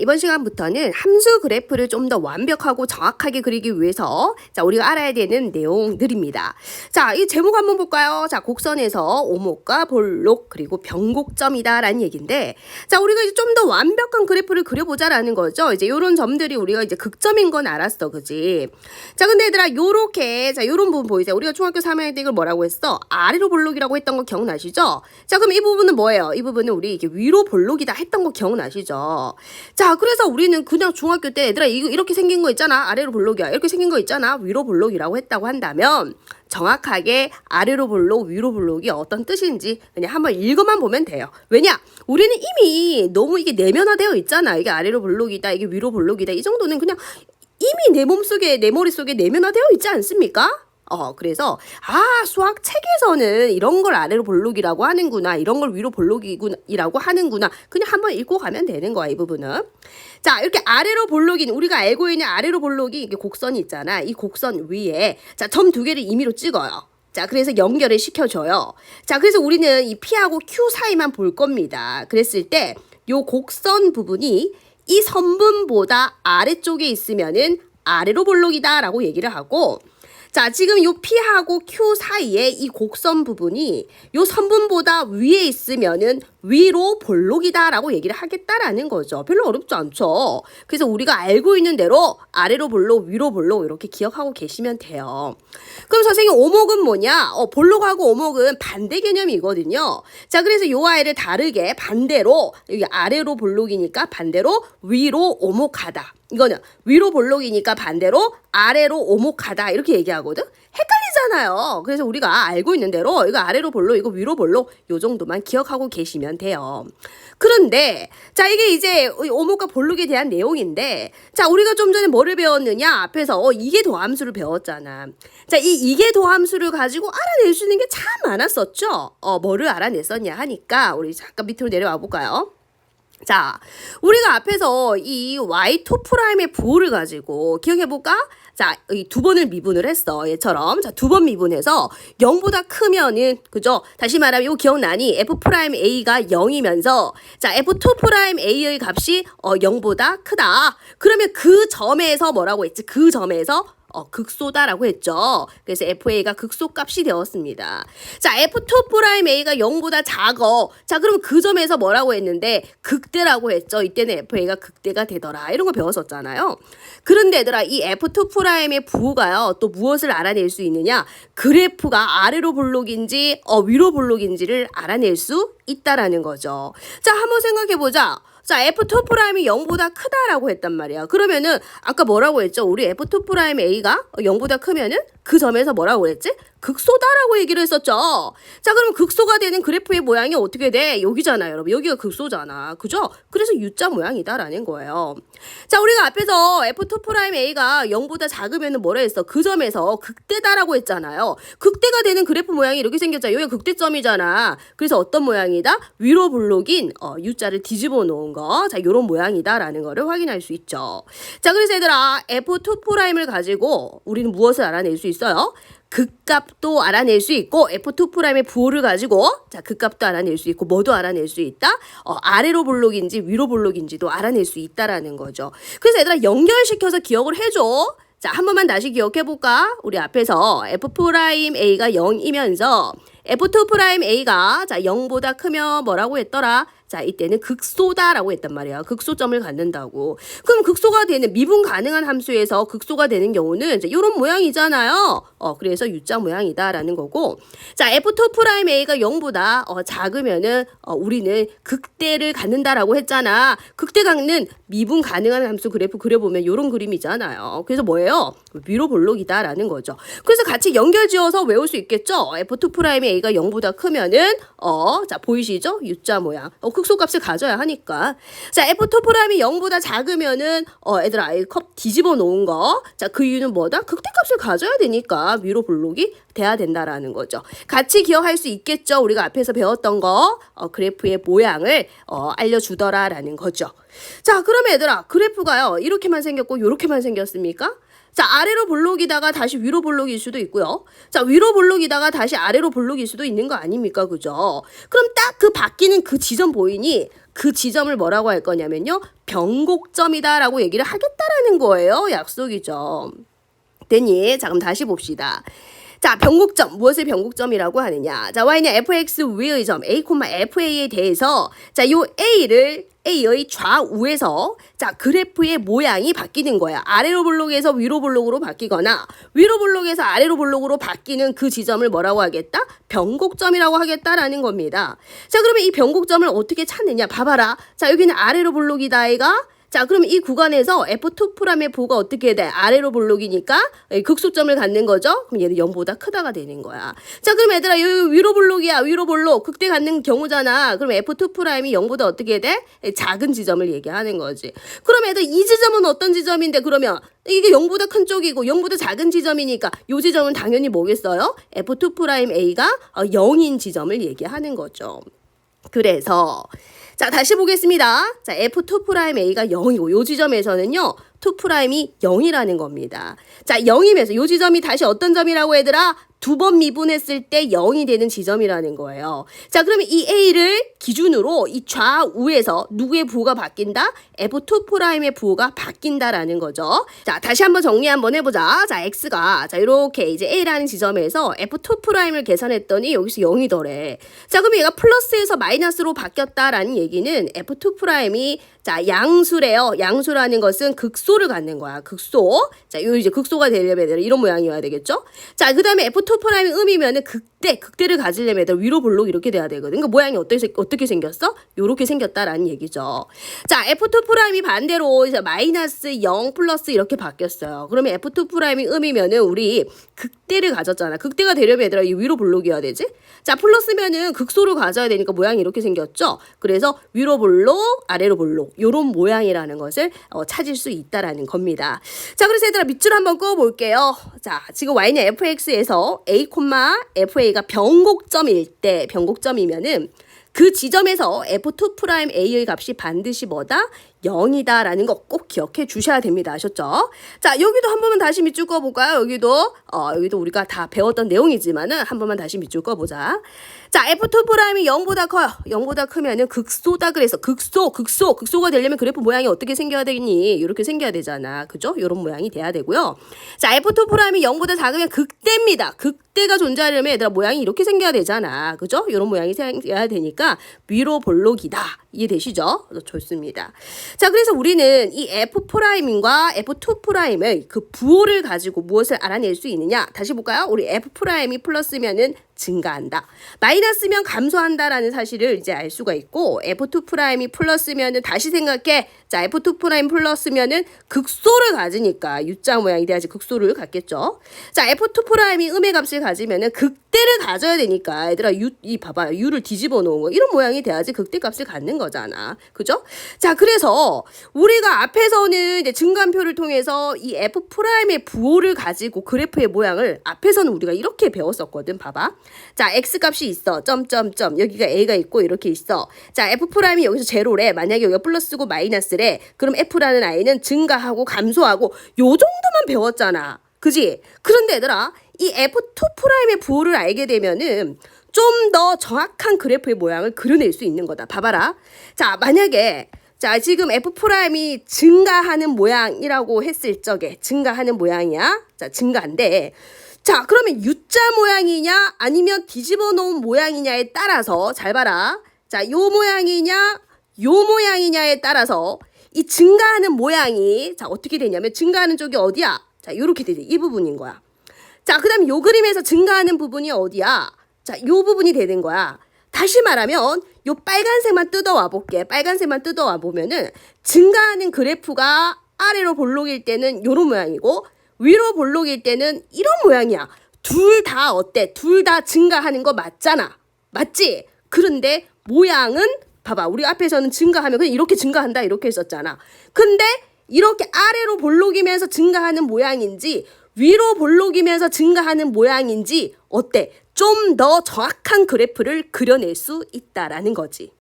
이번 시간부터는 함수 그래프를 좀 더 완벽하고 정확하게 그리기 위해서 우리가 알아야 되는 내용들입니다. 자, 이 제목 한번 볼까요? 자, 곡선에서 오목과 볼록 그리고 변곡점이다 라는 얘기인데, 자, 우리가 이제 좀 더 완벽한 그래프를 그려보자라는 거죠. 이제 요런 점들이 우리가 이제 극점인 건 알았어, 그지? 자, 근데 얘들아, 요렇게, 자, 요런 부분 보이세요? 우리가 중학교 3학년 때 이걸 뭐라고 했어? 아래로 볼록이라고 했던 거 기억나시죠? 자, 그럼 이 부분은 뭐예요? 이 부분은 우리 이게 위로 볼록이다 했던 거 기억나시죠? 자, 그래서 우리는 그냥 중학교 때 얘들아 이렇게 생긴 거 있잖아. 아래로 볼록이야. 이렇게 생긴 거 있잖아. 위로 볼록이라고 했다고 한다면 정확하게 아래로 볼록, 위로 볼록이 어떤 뜻인지 그냥 한번 읽어만 보면 돼요. 왜냐? 우리는 이미 너무 이게 내면화되어 있잖아. 이게 아래로 볼록이다. 이게 위로 볼록이다. 이 정도는 그냥 이미 내 몸속에, 내 머릿속에 내면화되어 있지 않습니까? 그래서, 수학 책에서는 이런 걸 아래로 볼록이라고 하는구나. 이런 걸 위로 볼록이라고 하는구나. 그냥 한번 읽고 가면 되는 거야, 이 부분은. 자, 이렇게 아래로 볼록인, 우리가 알고 있는 아래로 볼록이 이게 곡선이 있잖아. 이 곡선 위에, 자, 점 두 개를 임의로 찍어요. 자, 그래서 연결을 시켜줘요. 자, 그래서 우리는 이 P하고 Q 사이만 볼 겁니다. 그랬을 때, 요 곡선 부분이 이 선분보다 아래쪽에 있으면은 아래로 볼록이다 라고 얘기를 하고, 자, 지금 요 P하고 Q 사이에 이 곡선 부분이 요 선분보다 위에 있으면은 위로 볼록이다라고 얘기를 하겠다라는 거죠. 별로 어렵지 않죠. 그래서 우리가 알고 있는 대로 아래로 볼록, 위로 볼록 이렇게 기억하고 계시면 돼요. 그럼 선생님 오목은 뭐냐? 볼록하고 오목은 반대 개념이거든요. 자, 그래서 요 아이를 다르게 반대로 여기 아래로 볼록이니까 반대로 위로 오목하다. 이거는 위로 볼록이니까 반대로 아래로 오목하다 이렇게 얘기하거든. 헷갈리잖아요. 그래서 우리가 알고 있는 대로 이거 아래로 볼록 이거 위로 볼록 요 정도만 기억하고 계시면 돼요. 그런데 자, 이게 이제 오목과 볼록에 대한 내용인데, 자, 우리가 좀 전에 뭐를 배웠느냐? 앞에서 이계 도함수를 배웠잖아. 자, 이계 도함수를 가지고 알아낼 수 있는 게 참 많았었죠. 뭐를 알아냈었냐 하니까 우리 잠깐 밑으로 내려와 볼까요? 자, 우리가 앞에서 이 y2'의 부호를 가지고 기억해볼까? 자, 이 두 번을 미분을 했어. 얘처럼. 자, 두 번 미분해서 0보다 크면은, 그죠? 다시 말하면 이거 기억나니? f'a가 0이면서, 자, f2'a의 값이 0보다 크다. 그러면 그 점에서 뭐라고 했지? 그 점에서 극소다라고 했죠. 그래서 FA가 극소값이 되었습니다. 자, F2'A가 0보다 작어. 자, 그러면 그 점에서 뭐라고 했는데? 극대라고 했죠. 이때는 FA가 극대가 되더라. 이런 거 배웠었잖아요. 그런데 얘들아, 이 F2'의 부호가요, 또 무엇을 알아낼 수 있느냐? 그래프가 아래로 볼록인지, 위로 볼록인지를 알아낼 수 있다라는 거죠. 자, 한번 생각해보자. 자, F2'이 0보다 크다라고 했단 말이야. 그러면은 아까 뭐라고 했죠? 우리 F2'A가 0보다 크면은 그 점에서 뭐라고 그랬지? 극소다라고 얘기를 했었죠. 자, 그럼 극소가 되는 그래프의 모양이 어떻게 돼? 여기잖아요, 여러분. 여기가 극소잖아. 그죠? 그래서 U자 모양이다라는 거예요. 자, 우리가 앞에서 F2'A가 0보다 작으면은 뭐라 했어? 그 점에서 극대다라고 했잖아요. 극대가 되는 그래프 모양이 이렇게 생겼잖아. 여기가 극대점이잖아. 그래서 어떤 모양이다? 위로 볼록인 U자를 뒤집어 놓은 거. 자, 요런 모양이다라는 거를 확인할 수 있죠. 자, 그래서 얘들아, F2'을 가지고 우리는 무엇을 알아낼 수 있어요? 극값도 알아낼 수 있고, F2'의 부호를 가지고, 자, 극값도 알아낼 수 있고, 뭐도 알아낼 수 있다? 아래로 볼록인지 위로 볼록인지도 알아낼 수 있다라는 거죠. 그래서 얘들아, 연결시켜서 기억을 해줘. 자, 한 번만 다시 기억해볼까? 우리 앞에서 F'A가 0이면서, F2'A가, 자, 0보다 크면 뭐라고 했더라? 자, 이때는 극소다라고 했단 말이야. 극소점을 갖는다고. 그럼 극소가 되는, 미분 가능한 함수에서 극소가 되는 경우는 이제 이런 모양이잖아요. 그래서 U자 모양이다라는 거고. 자, F2'A가 0보다 작으면은 우리는 극대를 갖는다라고 했잖아. 극대 갖는 미분 가능한 함수 그래프 그려보면 이런 그림이잖아요. 그래서 뭐예요? 위로 볼록이다라는 거죠. 그래서 같이 연결 지어서 외울 수 있겠죠? F2'A가 0보다 크면은 자, 보이시죠? U자 모양. 극소값을 가져야 하니까. 자, F2'이 0보다 작으면은 얘들아, 이 컵 뒤집어 놓은 거. 자, 그 이유는 뭐다? 극대값을 가져야 되니까 위로 볼록이 돼야 된다라는 거죠. 같이 기억할 수 있겠죠? 우리가 앞에서 배웠던 거, 그래프의 모양을 알려주더라라는 거죠. 자, 그러면 얘들아, 그래프가요, 이렇게만 생겼고 요렇게만 생겼습니까? 자, 아래로 볼록이다가 다시 위로 볼록일 수도 있고요. 자, 위로 볼록이다가 다시 아래로 볼록일 수도 있는 거 아닙니까? 그죠? 그럼 딱 그 바뀌는 그 지점 보이니? 그 지점을 뭐라고 할 거냐면요. 변곡점이다라고 얘기를 하겠다라는 거예요. 약속이죠. 됐니? 자, 그럼 다시 봅시다. 자, 변곡점. 무엇을 변곡점이라고 하느냐. 자, y는 fx 위의 점 a, fa에 대해서 자, 요 a의 좌우에서 자, 그래프의 모양이 바뀌는 거야. 아래로 볼록에서 위로 볼록으로 바뀌거나 위로 볼록에서 아래로 볼록으로 바뀌는 그 지점을 뭐라고 하겠다? 변곡점이라고 하겠다라는 겁니다. 자, 그러면 이 변곡점을 어떻게 찾느냐? 봐봐라. 자, 여기는 아래로 볼록이다 아이가. 자, 그럼 이 구간에서 F2'의 부호가 어떻게 돼? 아래로 볼록이니까 극소점을 갖는 거죠? 그럼 얘는 0보다 크다가 되는 거야. 자, 그럼 얘들아, 여기 위로 볼록이야. 위로 볼록. 극대 갖는 경우잖아. 그럼 F2'이 0보다 어떻게 돼? 작은 지점을 얘기하는 거지. 그럼 얘들 이 지점은 어떤 지점인데 그러면 이게 0보다 큰 쪽이고 0보다 작은 지점이니까 이 지점은 당연히 뭐겠어요? F2'A가 0인 지점을 얘기하는 거죠. 그래서 자, 다시 보겠습니다. 자, F2'A가 0이고 요 지점에서는요. 2'이 0이라는 겁니다. 자, 0이면서 요 지점이 다시 어떤 점이라고 얘들아? 2번 미분했을 때 0이 되는 지점이라는 거예요. 자, 그러면 이 A를 기준으로 이 좌우에서 누구의 부호가 바뀐다? F2'의 부호가 바뀐다라는 거죠. 자, 다시 한번 정리 한번 해보자. 자, X가 자, 이렇게 이제 A라는 지점에서 F2'을 계산했더니 여기서 0이더래. 자, 그럼 얘가 플러스에서 마이너스로 바뀌었다라는 얘기는 F2'이 자, 양수래요. 양수라는 것은 극소를 갖는 거야. 극소. 자, 요 이제 극소가 되려면 이런 모양이어야 되겠죠? 자, 그 다음에 F2'이 음이면은 극대를 가지려면 위로 볼록 이렇게 돼야 되거든. 그러니까 모양이 어떻게 생겼어? 요렇게 생겼다라는 얘기죠. 자, F2'이 반대로 이제 마이너스 0 플러스 이렇게 바뀌었어요. 그러면 F2'이 음이면은 우리 극대를 가졌잖아. 극대가 되려면 얘들아 이 위로 볼록이어야 되지? 자, 플러스면은 극소를 가져야 되니까 모양이 이렇게 생겼죠? 그래서 위로 볼록, 아래로 볼록 요런 모양이라는 것을 찾을 수 있다라는 겁니다. 자, 그래서 얘들아 밑줄 한번 그어볼게요. 자, 지금 y는 fx에서 a, fa가 변곡점일 때 변곡점이면은 그 지점에서 F2'A의 값이 반드시 뭐다? 0이다라는 거 꼭 기억해 주셔야 됩니다. 아셨죠? 자, 여기도 한 번만 다시 밑줄 그어볼까요? 여기도 우리가 다 배웠던 내용이지만은 한 번만 다시 밑줄 그어보자. 자, F2'이 0보다 커요. 0보다 크면은 극소다 그래서 극소가 되려면 그래프 모양이 어떻게 생겨야 되니? 이렇게 생겨야 되잖아. 그죠? 이런 모양이 돼야 되고요. 자, F2'이 0보다 작으면 극대입니다. 극대가 존재하려면 얘들아 모양이 이렇게 생겨야 되잖아. 그죠? 이런 모양이 생겨야 되니까 위로 볼록이다. 이해되시죠? 좋습니다. 자, 그래서 우리는 이 F'과 F2'의 그 부호를 가지고 무엇을 알아낼 수 있느냐? 다시 볼까요? 우리 F'이 플러스면은 증가한다. 마이너스면 감소한다라는 사실을 이제 알 수가 있고 F2'이 플러스면은 다시 생각해. 자, F2' 플러스면은 극소를 가지니까 U자 모양이 돼야지 극소를 갖겠죠. 자, F2'이 음의 값을 가지면은 극대를 가져야 되니까 얘들아 봐봐요. U를 뒤집어 놓은 거 이런 모양이 돼야지 극대 값을 갖는 거잖아. 그죠? 자, 그래서 우리가 앞에서는 이제 증간표를 통해서 이 F'의 부호를 가지고 그래프의 모양을 앞에서는 우리가 이렇게 배웠었거든. 봐봐. 자, X값이 있어. 점점점. 여기가 A가 있고 이렇게 있어. 자, F'이 여기서 제로래. 만약에 여기가 플러스고 마이너스래. 그럼 F라는 아이는 증가하고 감소하고 요 정도만 배웠잖아. 그지? 그런데 얘들아, 이 F2'의 부호를 알게 되면은 좀 더 정확한 그래프의 모양을 그려낼 수 있는 거다. 봐봐라. 자, 만약에 자, 지금 F'이 증가하는 모양이라고 했을 적에 증가하는 모양이야. 자, 증가인데 자, 그러면 U자 모양이냐 아니면 뒤집어 놓은 모양이냐에 따라서 잘 봐라. 자, 요 모양이냐 요 모양이냐에 따라서 이 증가하는 모양이 자, 어떻게 되냐면 증가하는 쪽이 어디야? 자, 요렇게 되지. 이 부분인 거야. 자, 그다음 요 그림에서 증가하는 부분이 어디야? 자, 요 부분이 되는 거야. 다시 말하면 요 빨간색만 뜯어와 볼게. 빨간색만 뜯어와 보면은 증가하는 그래프가 아래로 볼록일 때는 요런 모양이고 위로 볼록일 때는 이런 모양이야. 둘 다 어때? 둘 다 증가하는 거 맞잖아. 맞지? 그런데 모양은 봐봐. 우리 앞에서는 증가하면 그냥 이렇게 증가한다 이렇게 했었잖아. 근데 이렇게 아래로 볼록이면서 증가하는 모양인지 위로 볼록이면서 증가하는 모양인지 어때? 좀 더 정확한 그래프를 그려낼 수 있다라는 거지.